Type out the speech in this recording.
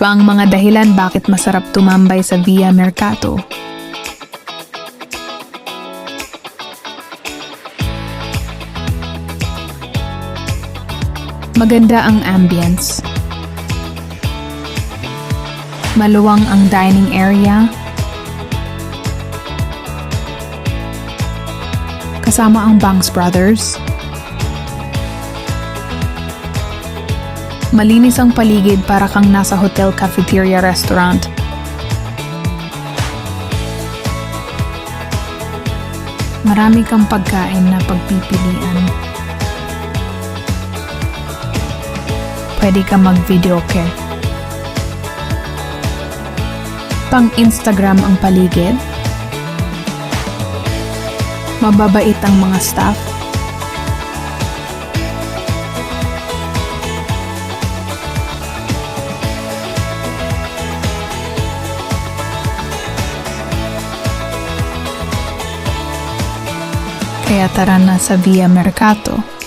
Ito ang mga dahilan bakit masarap tumambay sa Via Mercato. Maganda ang ambience. Maluwang ang dining area. Kasama ang Banks Brothers. Malinis ang paligid para kang nasa hotel, cafeteria, restaurant. Marami kang pagkain na pagpipilian. Pwede ka mag-videoke. Pang-Instagram ang paligid. Mababait ang mga staff. Kaya tara na sa Via Mercato.